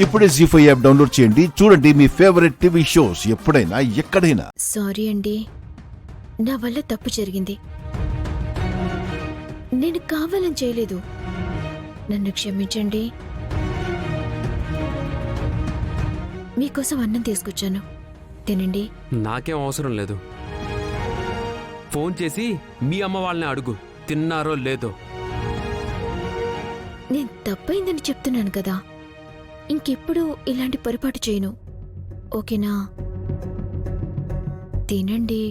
ఇప్పుడే జీ5 app download చేయండి. చూడండి మీ ఫేవరెట్ టీవీ షోస్ ఎప్పుడైనా ఎక్కడైనా. సారీ అండి, నా వల్ల తప్పు జరిగింది. నేను కావాలని చేయలేదు. నన్ను క్షమించండి. మీకోసం అన్నం తీసుకొచ్చాను, తినండి. నాకేం అవసరం లేదు. ఫోన్ చేసి మీ అమ్మ వాళ్ళని అడుగు, తిన్నారో లేదో. నేను తప్పైందని చెప్తున్నాను కదా, ఇంకెప్పుడు ఇలాంటి పొరపాటు చేయను. ఓకేనా? తినండి.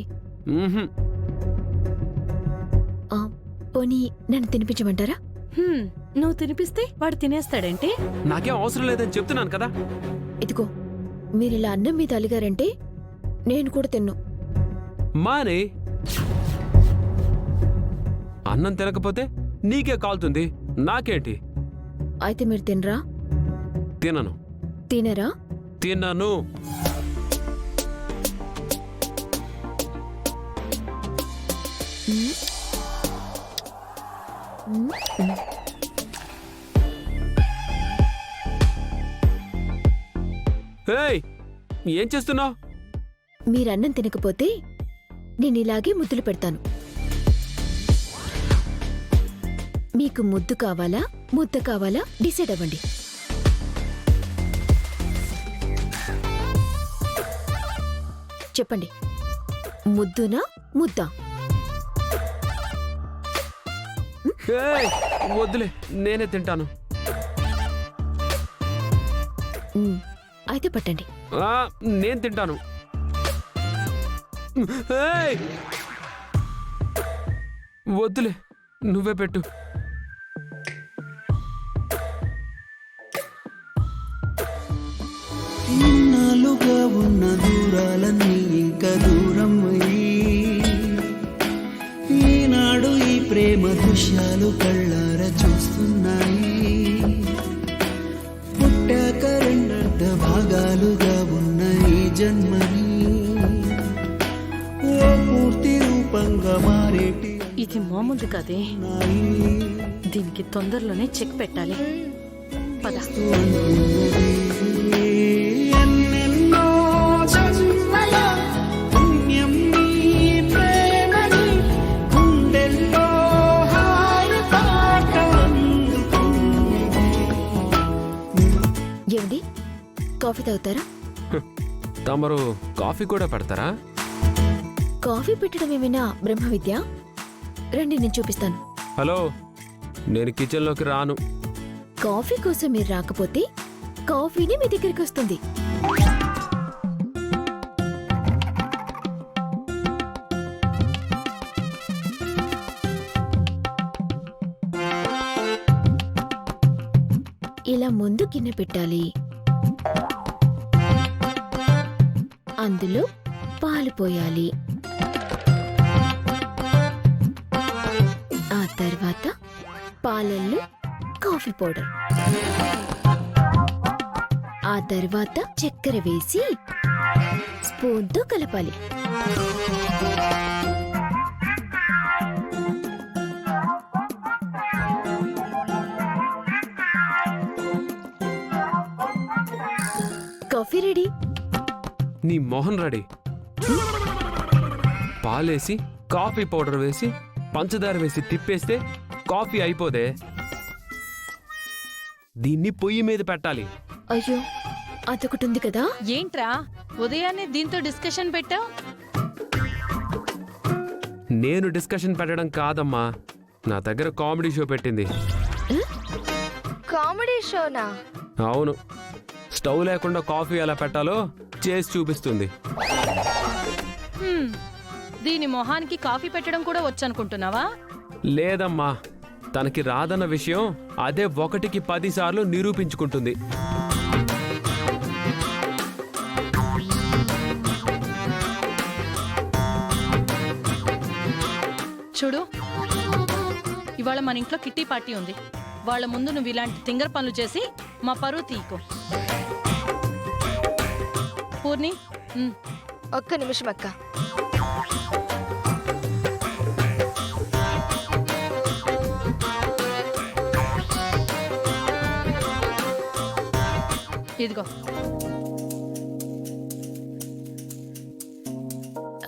పోనీ నన్ను తినిపించమంటారా? నువ్వు తినిపిస్తే వాడు తినేస్తాడంటే? నాకేం అవసరం లేదని చెప్తున్నాను కదా. ఇదిగో, మీరిలా అన్నం మీద అలిగారంటే నేను కూడా తిన్ను. మానే, అన్నం తినకపోతే నీకే కాలుతుంది, నాకేంటి? అయితే మీరు తినరా? తినను. తినరా? తినను. ఏయ్, ఏం చేస్తున్నావు? మీరన్నం తినకపోతే నేనిలాగే ముద్దులు పెడతాను. మీకు ముద్దు కావాలా, ముద్ద కావాలా డిసైడ్ అవ్వండి. చెప్పండి, ముద్దునా ముద్దా? ఏయ్, వద్దులే, నేనే తింటాను. అయితే పట్టండి. నేను తింటాను. ఏయ్, వద్దులే, నువ్వే పెట్టు. ఇన్నాళ్ళుగా ఉన్న దూరాలన్నీ ఇంకా దూరం ఈనాడు ఈ ప్రేమ దృశ్యాలు కళ్ళార చూస్తున్నాయి. పుట్టాక రెండర్ధ భాగాలుగా ఉన్న ఈ జన్మని ఓ పూర్తి రూపంగా మారేటి ఇది మామూలు కదే. దీనికి తొందరలోనే చెక్ పెట్టాలి. పద. ఏమిటి, కాఫీ తాగుతారా? తమరు కాఫీ కూడా పెడతారా? కాఫీ పెట్టడం ఏమైనా బ్రహ్మ విద్య? రండి, నేను చూపిస్తాను. హలో, నేను కిచెన్లోకి రాను. కాఫీ కోసం మీరు రాకపోతే కాఫీని మీ దగ్గరికి వస్తుంది. ఇలా ముందు గిన్నె పెట్టాలి, అందులో పాలు పోయాలి, ఆ తర్వాత పాలల్లో కాఫీ పౌడర్, ఆ తర్వాత చక్కెర వేసి స్పూన్తో కలపాలి. Coffee ready. నీ మొహన్ రెడీ. పాలేసి కాఫీ పౌడర్ వేసి పంచదార వేసి తిప్పేస్తే కాఫీ అయిపోదే. దీన్ని పొయ్యి మీద పెట్టాలి. అయ్యో, అదొకటి ఉంది కదా. ఏంట్రా ఉదయాన్నే దీంతో డిస్కషన్ పెట్టావు? నేను డిస్కషన్ పెట్టడం కాదమ్మా, నా దగ్గర కామెడీ షో పెట్టింది. కామెడీ షోనా? అవును, స్టవ్ లేకుండా కాఫీ ఎలా పెట్టాలో చేసి చూపిస్తుంది. దీని మొహానికి కాఫీ పెట్టడం కూడా వచ్చనుకుంటున్నావా? లేదమ్మా, తనకి రాదన్న విషయం అదే 1కి 10 సార్లు నిరూపించుకుంటుంది. చూడు, ఇవాళ మన ఇంట్లో కిట్టి పార్టీ ఉంది. వాళ్ళ ముందు నువ్వు ఇలాంటి తింగర్ పనులు చేసి మా పరువు తీయకు. పూర్ణి, ఒక్క నిమిషం అక్క. ఇదిగో.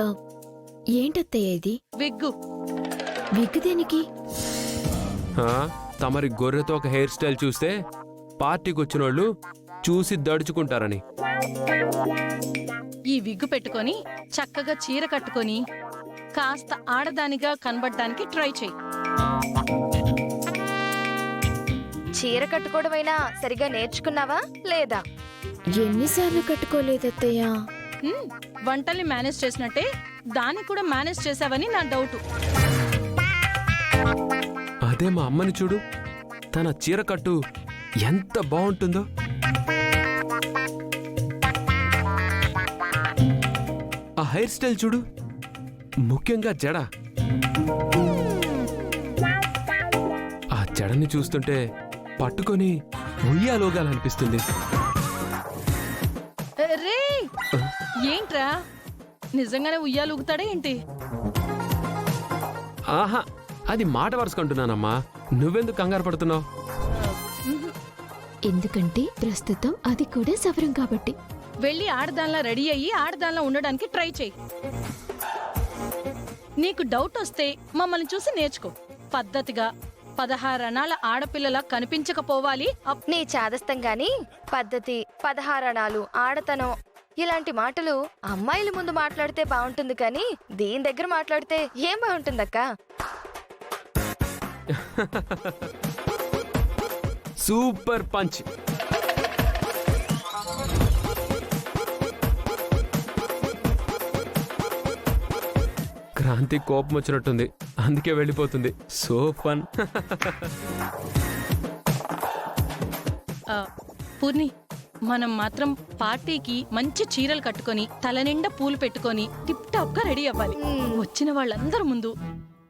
ఆ, ఏంటత్తయ్య ఇది? విగ్గు. విగ్గు దేనికి? ఆ, తమరి గొర్రెతో ఒక హెయిర్ స్టైల్ చూస్తే పార్టీకి వచ్చిన వాళ్ళు చూసి దడుచుకుంటారని. ఈ విగ్గు పెట్టుకొని చక్కగా చీర కట్టుకొని కాస్త ఆడదానిగా కనబడడానికి ట్రై చెయ్యి. చీర కట్టుకోవడమైనా సరిగా నేర్చుకున్నావా లేదా? ఎన్నిసార్లు కట్టుకోలేదత్తయ్య? వంటల్ని మేనేజ్ చేసినట్టే దాన్ని కూడా మేనేజ్ చేసావని నా డౌట్. అదే మా అమ్మని చూడు, తన చీర కట్టు ఎంత బాగుంటుందో. ఆ హెయిర్ స్టైల్ చూడు, ముఖ్యంగా జడ. ఆ జడని చూస్తుంటే పట్టుకొని ఉయ్యాలోగాలనిపిస్తుంది. రే, ఏంట్రా నిజంగానే ఉయ్యాలూగుతాడా ఏంటి? ఆహా, అది మాట వరుసకుంటున్నానమ్మా. నువ్వెందుకు కంగారు పడుతున్నావు? ఎందుకంటే ప్రస్తుతం అది కూడా సవరం కాబట్టి. వెళ్ళి ఆడదానిలా రెడీ అయ్యి ఆడదానిలా ఉండడానికి ట్రై చెయ్యి. నీకు డౌట్ వస్తే మమ్మల్ని చూసి నేర్చుకో. పద్ధతిగా 16 అణాల ఆడపిల్లలా కనిపించకపోవాలి. నీ చాదస్తం గాని పద్ధతి, 16 అణాలు, ఆడతనం ఇలాంటి మాటలు అమ్మాయిల ముందు మాట్లాడితే బాగుంటుంది కానీ దీని దగ్గర మాట్లాడితే ఏం బాగుంటుందక్కా? Super punch. క్రాంతి కోపం వచ్చినట్టుంది, అందుకే వెళ్ళిపోతుంది. So fun. పూర్ణి, మనం మాత్రం పార్టీకి మంచి చీరలు కట్టుకొని తలనిండా పూలు పెట్టుకొని టిప్ టాప్ గా రెడీ అవ్వాలి. వచ్చిన వాళ్ళందరి ముందు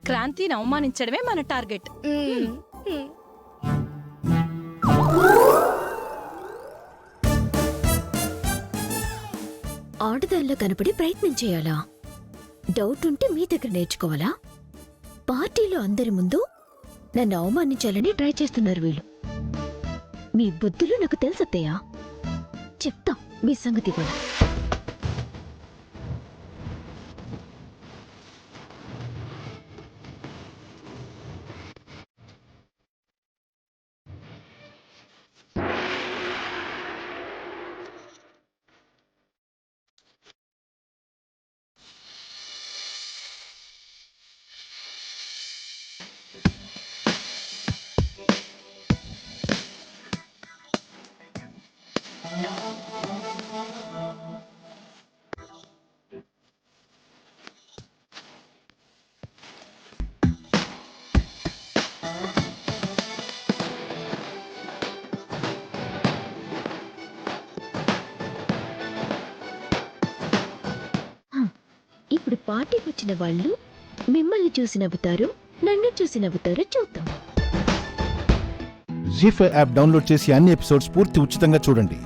క్రాంతిని అవమానించడమే మన టార్గెట్. ఆడదానిలా కనపడి ప్రయత్నం చేయాలా? డౌట్ ఉంటే మీ దగ్గర నేర్చుకోవాలా? పార్టీలో అందరి ముందు నన్ను అవమానించాలని ట్రై చేస్తున్నారు వీళ్ళు. మీ బుద్ధులు నాకు తెలుసత్తయ్యా, చెప్తా మీ సంగతి కూడా. ఇప్పుడు పార్టీకి వచ్చిన వాళ్ళు మిమ్మల్ని చూసి నవ్వుతారు, నన్ను చూసి నవ్వుతారు, చూద్దాం. జీ5 యాప్ డౌన్లోడ్ చేసి అన్ని ఎపిసోడ్స్ పూర్తి ఉచితంగా చూడండి.